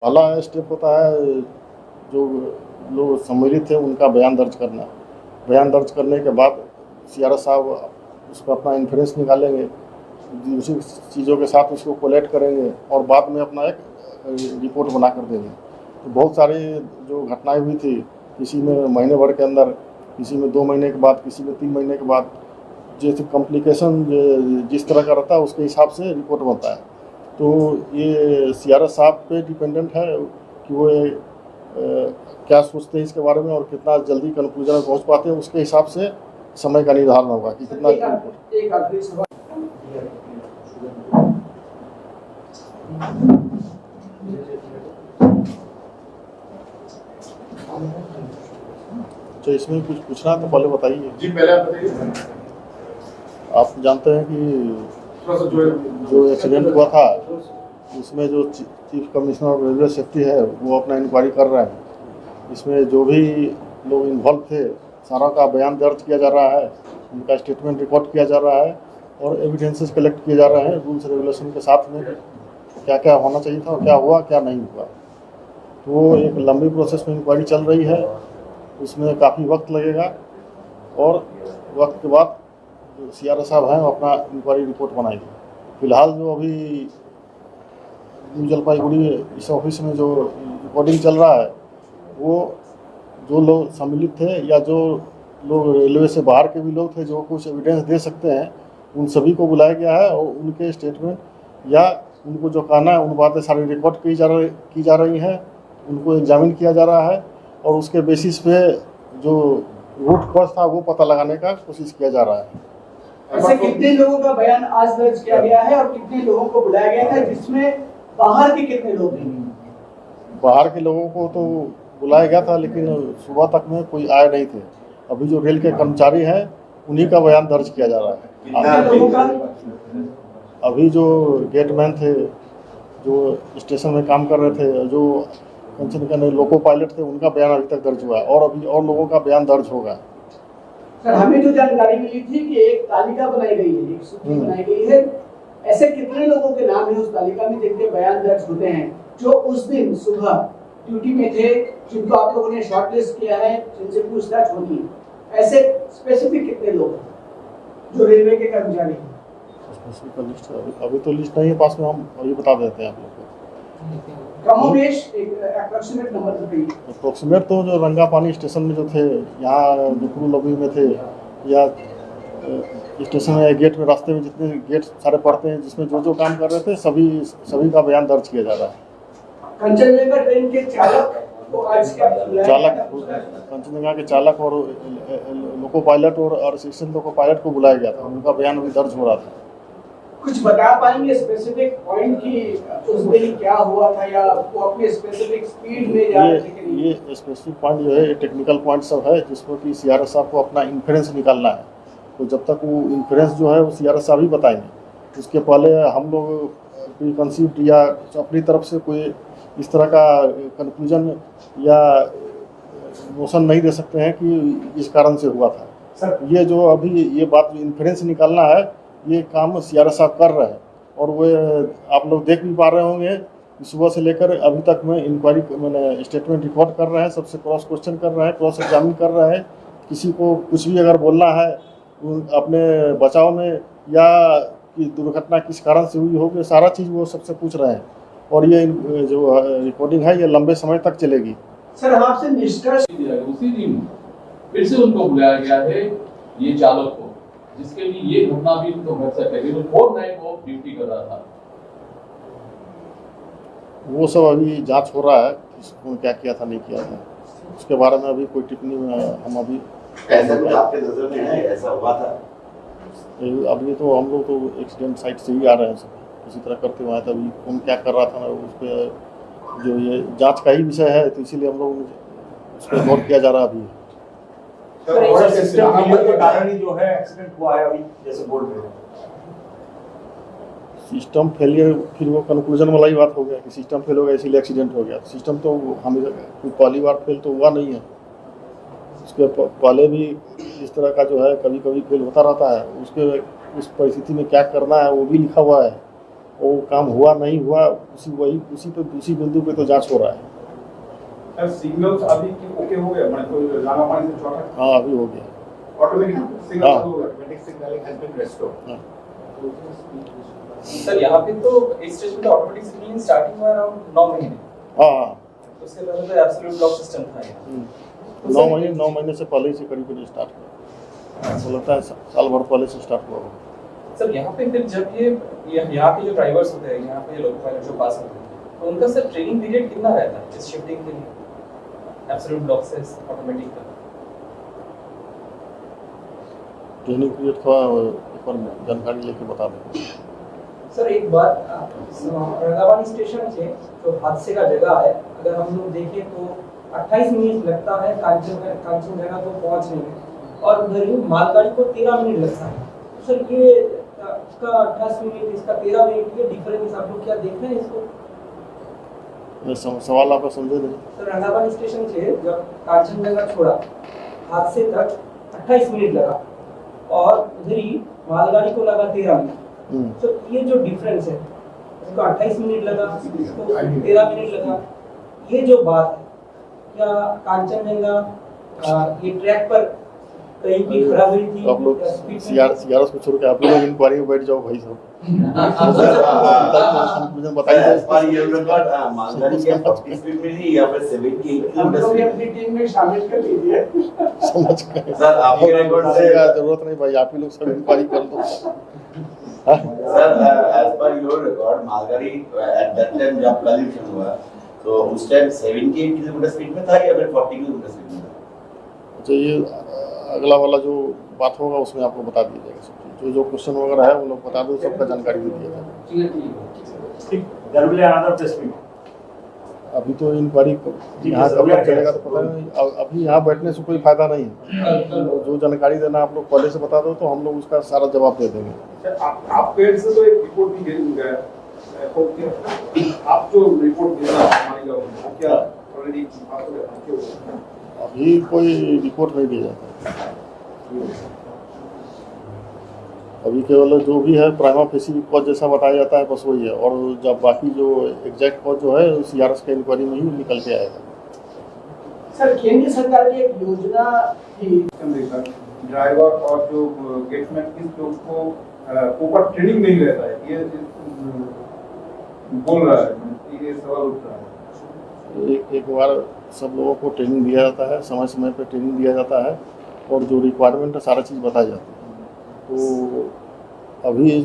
पहला स्टेप होता है जो लोग सम्मिलित थे उनका बयान दर्ज करना। बयान दर्ज करने के बाद सीआरओ साहब उस पर अपना इन्फ्रेंस निकालेंगे, दूसरी चीज़ों के साथ उसको कोलेक्ट करेंगे और बाद में अपना एक रिपोर्ट बना कर देंगे। तो बहुत सारी जो घटनाएं हुई थी, किसी में महीने भर के अंदर, किसी में 2 महीने के बाद, किसी में 3 महीने के बाद, जैसे कॉम्प्लिकेशन जिस तरह का रहता है उसके हिसाब से रिपोर्ट बनता है। तो ये सीआरओ साहब पे डिपेंडेंट है कि वो क्या सोचते हैं इसके बारे में और कितना जल्दी कंक्लूजन में पहुंच पाते हैं। उसके हिसाब से समय का निर्धारण होगा कि कितना। एक आखिरी सवाल, तो इसमें कुछ पूछना तो पहले बताइए। जी पहले आप बताइए। आप जानते हैं कि जो एक्सीडेंट हुआ था उसमें जो chief commissioner of railway safety है वो अपना इंक्वायरी कर रहे हैं। इसमें जो भी लोग इन्वॉल्व थे सारा का बयान दर्ज किया जा रहा है, उनका स्टेटमेंट रिकॉर्ड किया जा रहा है और एविडेंसेस कलेक्ट किए जा रहे हैं रूल्स रेगुलेशन के साथ में क्या क्या होना चाहिए था और क्या हुआ क्या नहीं हुआ। तो एक लंबी प्रोसेस में इंक्वायरी चल रही है, उसमें काफ़ी वक्त लगेगा और वक्त के बाद जो सीआरओ साहब हैं वो अपना इंक्वायरी रिपोर्ट बनाएंगे। फिलहाल जो अभी न्यू जलपाईगुड़ी इस ऑफिस में जो रिकॉर्डिंग चल रहा है वो जो लोग सम्मिलित थे या जो लोग रेलवे से बाहर के भी लोग थे जो कुछ एविडेंस दे सकते हैं उन सभी को बुलाया गया है और उनके स्टेटमेंट या उनको जो कहना है उन बातें सारी रिकॉर्ड की जा रही हैं, उनको एग्जामिन किया जा रहा है और उसके बेसिस पे जो रूट कॉज था वो पता लगाने का कोशिश किया जा रहा है। ऐसे कितने लोगों का बयान आज दर्ज किया गया है और कितने लोगों को बुलाया गया था, जिसमें बाहर के कितने लोग हैं? बाहर के लोगों को तो बुलाया गया था लेकिन सुबह तक में कोई आए नहीं थे। अभी जो रेल के कर्मचारी हैं उन्हीं का बयान दर्ज किया जा रहा है। कितने लोगों का? अभी जो गेटमैन थे, जो स्टेशन में काम कर रहे थे, जो कंचन का लोको पायलट थे, उनका बयान अभी तक दर्ज हुआ है और अभी और लोगों का बयान दर्ज होगा। सर हमें जो जानकारी मिली थी कि एक तालिका बनाई गई है, एक सूची बनाई गई है, ऐसे कितने लोगों के नाम है उस तालिका में जिनके बयान दर्ज होते हैं जो उस दिन सुबह ड्यूटी में थे, जिनको आप लोगों ने शॉर्टलिस्ट किया है, जिनसे पूछताछ होनी है? ऐसे स्पेसिफिक कितने लोग जो रेलवे के कर्मचारी हैं? स्पेसिफिक लिस्ट अभी तो लिस्ट नहीं है पास में, हम अभी बता देते हैं आप लोग को। कमोबेश एक अप्रॉक्सीमेट नंबर बताइए। अप्रोक्सीमेट तो जो रंगापानी स्टेशन में जो थे, यहाँ दुकरू लॉबी में थे या स्टेशन में गेट में रास्ते में जितने गेट सारे पड़ते हैं जिसमें जो जो काम कर रहे थे सभी का बयान दर्ज किया जा रहा है। कंचनजंगा ट्रेन के चालक को आज क्या कंचनजंगा के चालक और लोको पायलट और असिस्टेंट लोको पायलट को बुलाया गया था, उनका बयान अभी दर्ज हो रहा था। कुछ बता पाएंगे स्पेसिफिक पॉइंट की उस दिन क्या हुआ था या वो अपने स्पेसिफिक स्पीड में जा रहे थे? ये स्पेसिफिक पॉइंट जो है ये टेक्निकल पॉइंट सब है जिसको कि सीआरओ साहब को अपना इन्फ्रेंस निकालना है। तो जब तक वो इन्फ्रेंस जो है वो सीआरओ साहब ही बताएंगे। उसके पहले हम लोग प्री कंसीव्ड या अपनी तरफ से कोई इस तरह का कंक्लूजन या नोशन नहीं दे सकते हैं कि इस कारण से हुआ था। सर ये जो अभी ये बात इन्फ्रेंस निकालना है ये काम सीआरओ साहब कर रहे हैं और वो आप लोग देख भी पा रहे होंगे कि सुबह से लेकर अभी तक में इंक्वायरी मैंने स्टेटमेंट रिकॉर्ड कर रहे हैं, सबसे क्रॉस क्वेश्चन कर रहे हैं, क्रॉस एग्जामिन कर रहे हैं। किसी को कुछ भी अगर बोलना है अपने बचाव में या कि दुर्घटना किस कारण से हुई होगी, सारा चीज़ वो सबसे पूछ रहे हैं और ये जो रिकॉर्डिंग है ये लंबे समय तक चलेगी। सर आपसे निष्कर्ष उसी दिन फिर से उनको बुलाया गया है ये चालक को, जिसके लिए ये घटना भी उनको घट सकती है। 4 नाइट वो ड्यूटी कर रहा था। वो सब अभी जांच हो रहा है किसको क्या किया था नहीं किया था, उसके बारे में अभी कोई टिप्पणी में हम अभी ऐसा कुछ आपके नजर में है ऐसा हुआ था? अभी तो हम लोग तो एक्सीडेंट साइट से ही आ रहे हैं सब किसी तरह करते हुए, तभी कौन क्या कर रहा था ना उस पर जो ये जांच का ही विषय है तो इसीलिए हम लोग उस पर गौर किया जा रहा है अभी। सिस्टम के कारण ही जो है एक्सीडेंट हुआ है अभी जैसे बोल रहे हैं। सिस्टम फेलियर फिर वो कंक्लूजन वाला ही बात हो गया कि सिस्टम फेल हो गया इसीलिए एक्सीडेंट हो गया। सिस्टम तो हम कोई पहली बार फेल तो हुआ नहीं है, उसके पहले भी इस तरह का जो है कभी कभी फेल होता रहता है। उसके उस परिस्थिति में क्या करना है वो भी लिखा हुआ है वो काम हुआ नहीं हुआ उसी बिंदु पे तो जांच हो रहा है। सर सिग्नल्स अभी की ओके हो गया, मतलब कोई रामापानी से चौड़ा हाँ अभी हो गया। ऑटोमेटिक सिग्नल हाँ। चालू हो गया, automatic signalling has been restored. हाँ। सर यहाँ पे तो इस स्टेज पे ऑटोमेटिक सिग्नलिंग स्टार्टिंग हुआ अराउंड 9 महीने, हाँ उसके पहले तो एब्सोल्यूट लॉक सिस्टम था यहाँ। 9 महीने से पहले ही से करीब स्टार्ट हुआ, मुझे लगता है साल भर पहले से स्टार्ट हुआ होगा। सर यहाँ पे फिर जब ये यहाँ के जो ड्राइवर्स होते हैं, यहाँ पे लोको पायलट जो पास होते हैं, तो उनका सर ट्रेनिंग पीरियड कितना रहता है इस शिफ्टिंग के लिए एब्सोल्यूट लॉक से ऑटोमेटिक का? ट्रेनिंग पीरियड थोड़ा एक बार जानकारी लेके बता दें। सर एक बात, रंगाबानी स्टेशन से जो हादसे का जगह है, अगर हम लोग देखें तो 28 मिनट लगता है कांचनजंगा को पहुंचने में, और उधर ही मालगाड़ी को 13 मिनट लगता है। तो सर ये इसका 28 मिनट, इसका 13 मिनट, ये डिफरेंस आप लोग क्या देख रहे हैं इसको? सवाल आपका समझे नहीं। सर रंगाबानी स्टेशन से जब कांचनजंगा छोड़ा हादसे तक 28 मिनट लगा, और उधर ही मालगाड़ी को लगा 13 मिनट। तो ये जो डिफरेंस है, इसको 28 मिनट लगा, इसको 13 मिनट लगा, ये जो बात है, क्या कांचनजंगा ये ट्रैक पर कहीं भी खराब हुई थी? आप लोग सीआरएस को छोड़ के आप लोग इंक्वायरी में बैठ जाओ भाई साहब। मुझे बताइए as per your record, मालगाड़ी क्या 40 स्पीड में थी या फिर 70 हम लोग भी अपनी टीम में शामिल कर लीजिए। समझ गए सर आपके रिकॉर्ड से जरूरत नहीं भाई, आप ही लोग सब इंक्वायरी कर दो। Sir as per your record मालगाड़ी at that time जब कॉलिजन हुआ तो उस टाइम 78 किलोमीटर स्पीड में था या फिर 40 किलोमीटर स्पीड में था? अच्छा ये अगला वाला जो बात होगा उसमें आपको बता दिया जाएगा सब चीज़। जो क्वेश्चन वगैरह है वो लोग बता दो, सबका जानकारी भी दिया जाएगा। ठीक, there will be another press meet. अभी तो इंक्वायरी यहाँ कब तक चलेगा तो पता नहीं। अभी यहाँ बैठने से कोई फायदा नहीं है। जो जानकारी देना आप लोग पहले से बता दो तो हम लोग उसका सारा जवाब दे देंगे। सर आपके एंड से तो एक रिपोर्ट भी गया है, आप जो रिपोर्ट देना हमारी गवर्नमेंट क्या ऑलरेडी आपको अभी कोई रिपोर्ट नहीं दिया जाता। अभी केवल जो भी है प्राइमा फेसी कॉज जैसा बताया जाता है, बस वही है। और जब बाकी जो एग्जैक्ट कॉज जो है सीआरएस के इंक्वायरी में ही निकल के आएगा। सर केंद्र सरकार की एक योजना थी, ड्राइवर और जो गेटमैन की जो को प्रॉपर ट्रेनिंग नहीं रहता है, ये बोल रहा है, ये सवाल उठ रहा है। एक बार सब लोगों को ट्रेनिंग दिया जाता है, समय समय पे ट्रेनिंग दिया जाता है, और जो रिक्वायरमेंट है सारा चीज़ बताई जाती है। तो अभी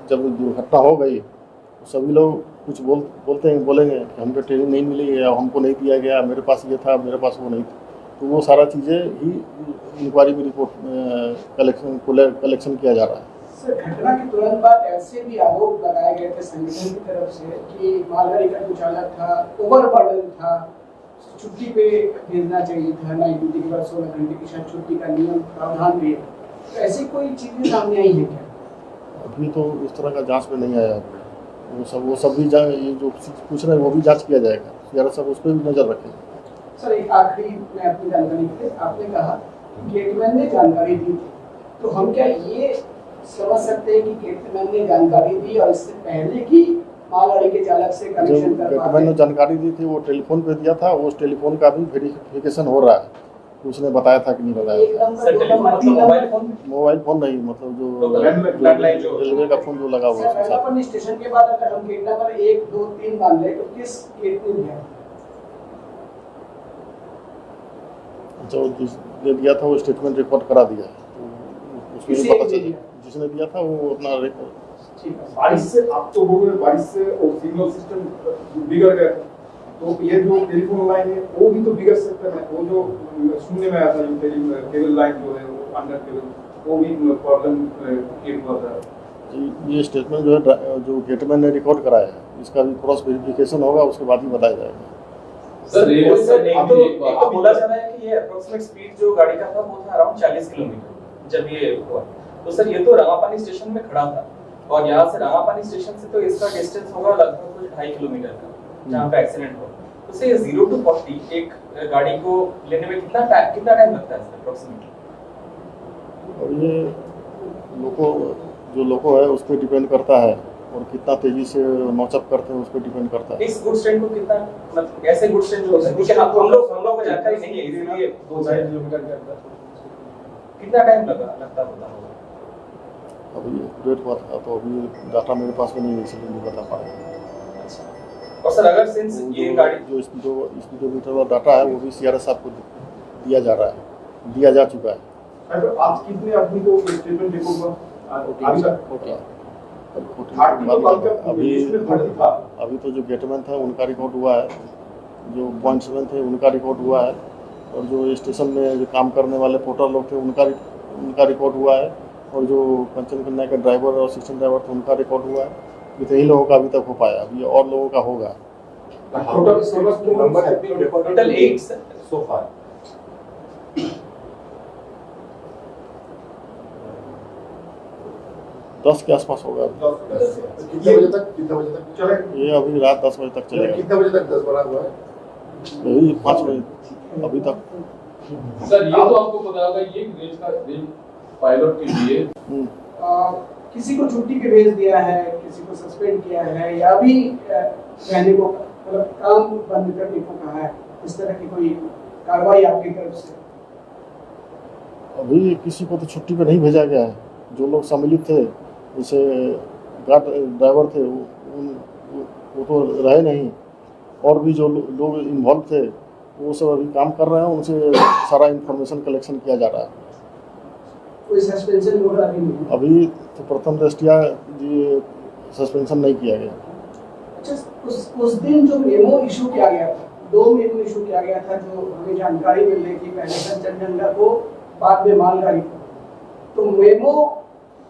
जब दुर्घटना हो गई तो सभी लोग कुछ बोलेंगे कि हमको ट्रेनिंग नहीं मिली या हमको नहीं दिया गया, मेरे पास ये था, मेरे पास वो नहीं था। तो वो सारा चीज़ें ही इंक्वायरी में रिपोर्ट कलेक्शन किया जा रहा है। सर घटना के तुरंत बाद ऐसे भी आरोप लगाए गए थे संगठन की तरफ से कि मालगाड़ी का जो चालक था ओवरबर्डन था, छुट्टी पे भेजना चाहिए था, नाइट ड्यूटी के बाद 16 घंटे की शायद छुट्टी का नियम प्रावधान भी है। तो ऐसी कोई चीजें सामने आई है क्या? अभी तो इस तरह का जांच में नहीं आया। वो सब भी ये जो पूछ रहे हैं वो भी जांच किया जाएगा, सीआरएस सब उस पर भी नज़र रखेंगे। सर एक आखिरी मैं अपनी जानकारी के लिए, आपने कहा कि गेटमैन ने जानकारी दी थी, तो हम क्या ये समझ सकते हैं कि गेटमैन ने जानकारी दी और इससे पहले की मालगाड़ी के चालक से कनेक्शन कर पाते? गेटमैन ने जानकारी दी थी, वो टेलीफोन पे दिया था, उस टेलीफोन का भी वेरिफिकेशन हो रहा है, उसने बताया था कि नहीं बताया एक था। नंबर, सर दो टेलीफोन नंबर, तीन मतलब mobile number. Phone? Mobile phone नहीं, मतलब जो लैंडलाइन जो रेलवे का फोन जो लगा हुआ है उसके साथ। रंगापन स्टेशन के बाद अगर हम गेट नंबर 1, 2, 3 मान ले तो किस गेट ने दिया? जो जिसने दिया था वो स्टेटमेंट रिकॉर्ड करा दिया है, तो उसमें किसी भी पता एक ने चल दिया? जिसने दिया था वो अपना ठीक है। बारिश से आप तो बोल रहे बारिश से और सिग्नल सिस्टम बिगड़ गया, तो ये जो टेलीफोन लाइन है वो भी तो बिगड़ सकता है। वो जो सुनने में आया था जो केबल लाइन जो है वो अंडर केबल वो भी प्रॉब्लम क्रिएट हुआ था। ये स्टेटमेंट जो है जो गेटमैन ने रिकॉर्ड कराया है, इसका भी क्रॉस वेरिफिकेशन होगा, उसके बाद ही बताया जाएगा। सर रेलवे सर से एक तो बोला जा रहा है कि ये अप्रोक्सीमेट स्पीड जो गाड़ी का था वो था अराउंड 40 किलोमीटर जब ये हुआ। तो सर ये तो रंगापानी स्टेशन में खड़ा था, और यहाँ से रंगापानी स्टेशन से तो इसका डिस्टेंस होगा लगभग कुछ 2.5 किलोमीटर का जहाँ पे एक्सीडेंट हुआ। तो सर ये 0 to 40 एक गाड़ी को लेने में कितना टाइम लगता है सर अप्रोक्सीमेटली? और ये लोको है उस पर डिपेंड करता है और कितना तेजी से नौचप करते हैं उस पर डिपेंड करता है। इस गुड्स ट्रेन को कितना मतलब ऐसे गुड्स ट्रेन जो होता है क्योंकि हम लोग को जानकारी नहीं है इसलिए 2-4 किलोमीटर के अंदर कितना टाइम लगता होगा? अभी रेट हुआ था तो अभी डाटा मेरे पास में नहीं है, इसलिए नहीं बता पा रहे हैं। और सर अगर सिंस ये गाड़ी जो स्पीडोमीटर वाला डाटा है वो भी CRS आपको दिया जा रहा है, दिया जा चुका है। तो आज कितने आदमी को स्टेटमेंट देखो अभी तक अभी तो जो गेटमैन थे उनका रिकॉर्ड हुआ है, जो पॉइंट्समैन थे उनका रिकॉर्ड हुआ है, और जो स्टेशन में जो काम करने वाले पोर्टर लोग थे उनका रिकॉर्ड हुआ है, और जो कंचन कन्या के ड्राइवर और असिस्टेंट ड्राइवर थे उनका रिकॉर्ड हुआ है। इतने ही लोगों का अभी तक हो पाया, अभी और लोगों का होगा। टोटल 8 सो फार। दस के आसपास होगा। कितने बजे तक चले? ये अभी रात 10 बजे तक चलेगा। कितने बजे तक 10 बना हुआ है? यही 5 बजे अभी तक। सर ये तो आपको पता होगा ये रेंज पायलट के लिए किसी को छुट्टी पे भेज दिया है, किसी को सस्पेंड किया है, या भी रहने को मतलब काम बंद करने को कहा है, इस तरह की कोई कार्रवाई आपकी तरफ से? अभी किसी को तो छुट्टी पे नहीं भेजा गया है। जो लोग सम्मिलित थे, जैसे गार्ड ड्राइवर थे वो तो रहे नहीं, और भी जो लोग इन्वॉल्व थे वो सब अभी काम कर रहे हैं, उनसे सारा इंफॉर्मेशन कलेक्शन किया जा रहा है। कोई सस्पेंशन वगैरह भी नहीं? अभी तो प्रथम दृष्टिया सस्पेंशन नहीं किया गया। अच्छा, उस दिन जो मेमो इशू किया गया था, 2 मेमो इशू किया गया था, जो हमें जानकारी मिल रही थी, पहले कंचनजंगा को, बाद में मालगाड़ी को। तो मेमो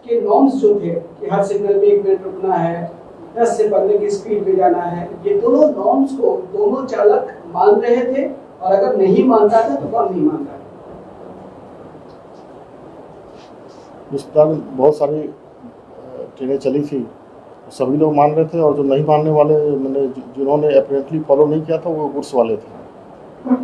के नॉर्म्स जो थे कि हर सिग्नल पे 1 मिनट रुकना है, 10 से 15 की स्पीड पे जाना है, ये दोनों नॉर्म्स को दोनों चालक मान रहे थे, और अगर नहीं मान रहा था तो कौन नहीं मान रहा था? इस प्रकार बहुत सारी ट्रेनें चली थी, सभी लोग मान रहे थे, और जो नहीं मानने वाले मैंने जिन्होंने अपेरेंटली फॉलो नहीं किया था वो गुड्स वाले थे।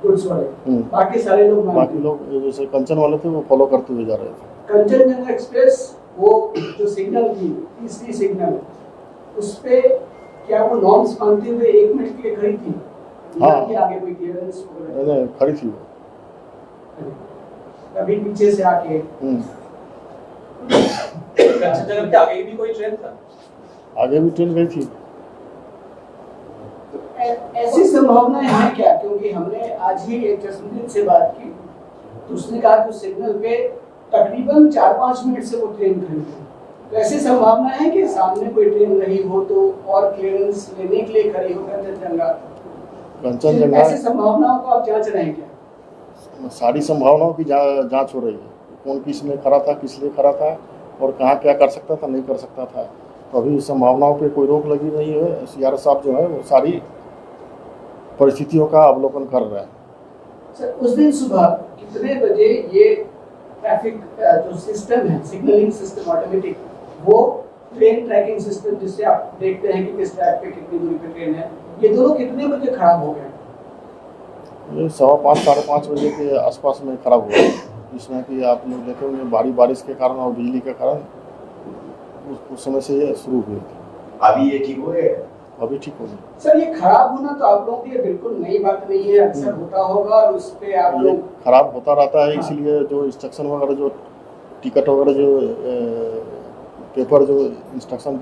गुड्स वाले, बाकी सारे लोग बाकी लोग जैसे कंचन वाले थे वो फॉलो करते हुए जा रहे थे। कंचनजंगा एक्सप्रेस वो जो सिग्नल थी, तीसरी सिग्नल, उस पे क्या वो नॉर्म्स मानते हुए 1 मिनट के लिए खड़ी थी? हाँ, कि आगे कोई क्लियरेंस नहीं खड़ी थी वो, कभी पीछे से आके। कंचनजंगा के आगे भी कोई ट्रेन था? आगे भी ट्रेन गई थी। ऐसी संभावनाएं हैं क्या? क्योंकि हमने आज ही एक जसमदीन से बात की, तो उसने कहा कि सिग्नल पे तकरीबन 4-5 मिनट से वो ट्रेन खड़ी थी। तो ऐसी संभावना है कि सामने कोई ट्रेन नहीं हो तो और क्लियरेंस लेने के लिए खड़ी हो कंचनजंगा। ऐसी संभावनाओं को आप जांच रहे हैं क्या? सारी संभावनाओं की जांच हो रही है, कौन किस में खड़ा था, किस लिए खड़ा था, और कहाँ क्या कर सकता था, नहीं कर सकता था। तो अभी संभावनाओं पे कोई रोक लगी नहीं है। CRS साहब जो है वो सारी परिस्थितियों का अवलोकन कर रहे हैं। सर, उस दिन सुबह कितने बजे ये ट्रैफिक जो सिस्टम है, सिग्नलिंग सिस्टम ऑटोमेटिक, वो ट्रेन ट्रैकिंग सिस्टम जिससे आप देखते हैं कि किस ट्रैक पे कितनी दूरी पे ट्रेन है, ये दोनों कितने बजे खराब हो गए? ये 5:15 साढ़े 5 बजे के आसपास में खराब हुआ, जिसमें कि आप लोग देखे होंगे भारी बारिश के कारण और बिजली के कारण उस समय से ये शुरू हुई थी। अभी ये ठीक हो गया? अभी ठीक हो गई। सर, ये खराब होना तो आप लोगों के लिए बिल्कुल नई बात नहीं है, अक्सर होता होगा, और उस पे आप ये लोग खराब होता रहता है, इसीलिए जो इंस्ट्रक्शन वगैरह, जो टिकट वगैरह, जो पेपर, जो इंस्ट्रक्शन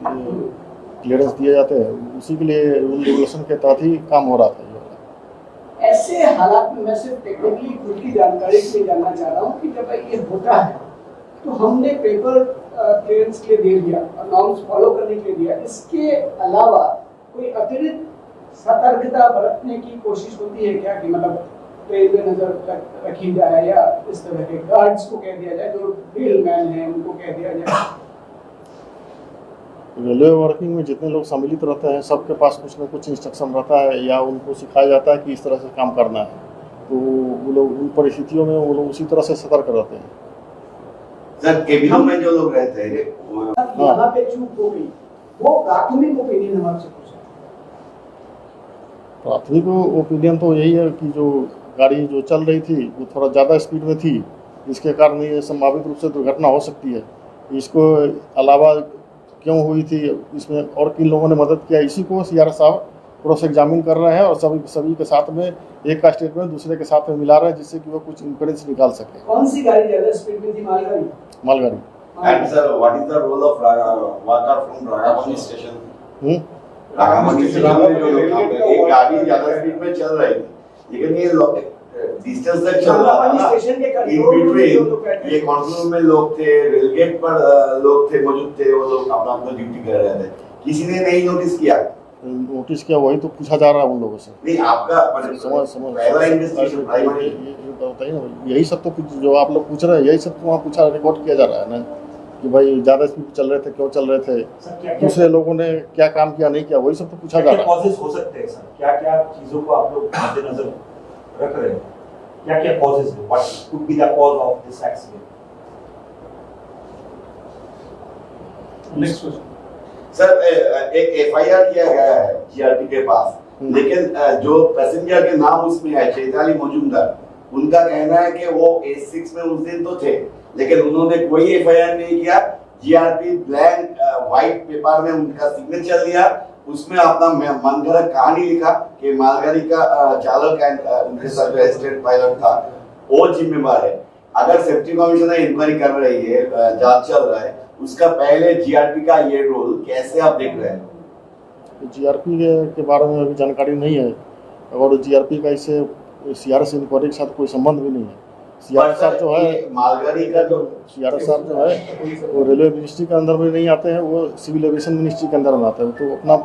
क्लियरेंस दिए जाते हैं, उसी के लिए रूल रेगुलेशन के तहत ही काम हो रहा था। ऐसे हालात में मैं सिर्फ टेक्निकली खुद की जानकारी के लिए जानना चाह रहा हूँ कि जब ये होता है तो हमने पेपर क्लियरेंस के लिए दे दिया और नॉर्म्स फॉलो करने के लिए दिया, इसके अलावा कोई अतिरिक्त सतर्कता बरतने की कोशिश होती है क्या? कि मतलब ट्रेन में नजर रखी जाए, या इस तरह के गार्ड्स को कह दिया जाए, जो रेल मैन है उनको कह दिया जाए? रेलवे वर्किंग में जितने लोग सम्मिलित रहते हैं सबके पास कुछ न कुछ इंस्ट्रक्शन रहता है, या उनको सिखाया जाता है कि इस तरह से काम करना है, तो वो लोग उन परिस्थितियों में वो लोग उसी तरह से सतर्क रहते हैं। सर, केबिनों में जो लोग रहते हैं यहाँ पे चूक हो गई, वो प्राथमिक ओपिनियन हम आपसे पूछा। प्राथमिक ओपिनियन तो यही है कि जो गाड़ी जो चल रही थी वो थोड़ा ज़्यादा स्पीड में थी, जिसके कारण ये संभावित रूप से दुर्घटना हो सकती है। इसको अलावा क्यों हुई थी, इसमें और किन लोगों ने मदद किया, इसी को सीआरएस साहब क्रॉस एग्जामिन कर रहे हैं और सभी के साथ में एक का स्टेटमेंट दूसरे के साथ में मिला रहे हैं, जिससे कि वो कुछ इंफरेंस निकाल सके। कौन सी गाड़ी ज्यादा स्पीड में थी, मालगाड़ी? मालगाड़ी। And sir, what is the role of worker from Ragapani station? Ragamani station में जो लोग काम कर, एक गाड़ी ज्यादा स्पीड में चल रही थी, लेकिन ये डिस्टेंस तक चल रहा था ना, इन बिटवीन ये कंट्रोल में लोग थे, रेलगेट पर लोग थे, मौजूद थे, वो लोग अपना अपना ड्यूटी कर रहे थे, किसी ने नहीं नोटिस किया? नोटिस किया, वही तो पूछा जा रहा है उन लोगों से। नहीं, आपका पहला इन्वेस्टिगेशन प्राइमरी बताइए ना, यही सब तो जो आप लोग पूछ रहे हैं, यही सब तो वहाँ पूछा, रिकॉर्ड किया जा रहा है ना, कि भाई ज़्यादा स्पीड चल रहे थे, क्यों चल रहे थे, दूसरे लोगों ने क्या काम किया नहीं किया, वही सब तो पूछा जा रहा है। कॉजेस हो सकते हैं सर, क्या क्या चीज़ों को आप लोग मद्देनजर रख रहे हैं, क्या क्या कॉजेस है, what could be the cause of this accident? Next question sir, एक एफआईआर किया गया है जीआरपी के पास, लेकिन जो पैसेंजर के नाम उसमें है चैताली मजूमदार, उनका कहना है कि वो A6 में उस दिन तो थे, लेकिन उन्होंने कोई एफआईआर नहीं किया। जीआरपी ब्लैंक व्हाइट पेपर में उनका सिग्नेचर लिया, उसमें अपना मनगढ़ंत कहानी लिखा कि मालगाड़ी का चालक एंड उनके साथ जो एस्टेट पायलट था वो जिम्मेवार है। अगर सेफ्टी कमीशन इंक्वायरी कर रही है, जांच चल रहा है, उसका पहले जीआरपी का ये रोल कैसे आप देख रहे हैं? जीआरपी के बारे में अभी जानकारी नहीं है, और जीआरपी का इससे सीआरएस इंक्वायरी के साथ कोई संबंध भी नहीं है। सीआरएस साहब जो है, मालगाड़ी का जो सीआरएस साहब जो है वो रेलवे मिनिस्ट्री के अंदर में नहीं आते हैं, वो सिविल एविएशन मिनिस्ट्री के अंदर में आते हैं, तो अपना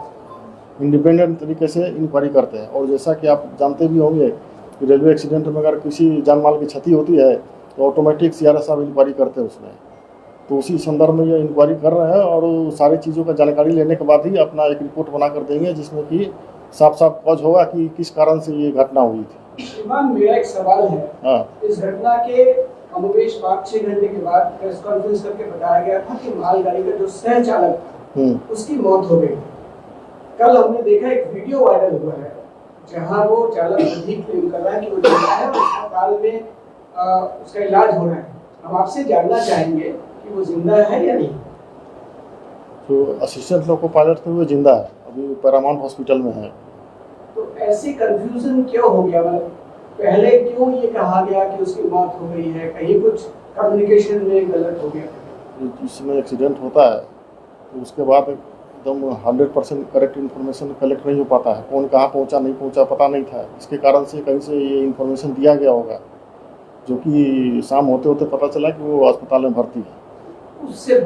इंडिपेंडेंट तरीके से इंक्वायरी करते हैं। और जैसा कि आप जानते भी होंगे कि रेलवे एक्सीडेंट में अगर किसी जान माल की क्षति होती है तो ऑटोमेटिक सीआरएस साहब इंक्वायरी करते हैं उसमें, तो उसी संदर्भ में ये इंक्वायरी कर रहे हैं, और सारी चीज़ों का जानकारी लेने के बाद ही अपना एक रिपोर्ट बना कर देंगे, जिसमें कि साफ साफ कॉज होगा कि किस कारण से ये घटना हुई थी। श्रीमान, मेरा एक सवाल है। हाँ, इस घटना के कमोबेश 5-6 घंटे के बाद प्रेस कॉन्फ्रेंस करके बताया गया था कि मालगाड़ी का जो सह चालक था उसकी मौत हो गई। कल हमने देखा एक वीडियो वायरल हुआ है जहां वो चालक अधिक क्लेम कर रहा है कि वो जिंदा है और अस्पताल में उसका इलाज हो रहा है। हम आपसे जानना चाहेंगे कि वो जिंदा है या नहीं? तो असिस्टेंट लोको पायलट थे, वो जिंदा है, अभी पैरामाउंट हॉस्पिटल में है। तो ऐसी कंफ्यूजन क्यों हो गया? मतलब पहले क्यों ये कहा गया कि उसकी मौत हो गई है? कहीं कुछ कम्युनिकेशन में गलत हो गया? इसमें एक्सीडेंट होता है तो उसके बाद एकदम 100% करेक्ट इन्फॉर्मेशन कलेक्ट नहीं हो पाता है, कौन कहाँ पहुँचा नहीं पहुँचा पता नहीं था, इसके कारण से कहीं से ये इन्फॉर्मेशन दिया गया होगा, जो कि शाम होते होते पता चला कि वो अस्पताल में भर्ती है। उससे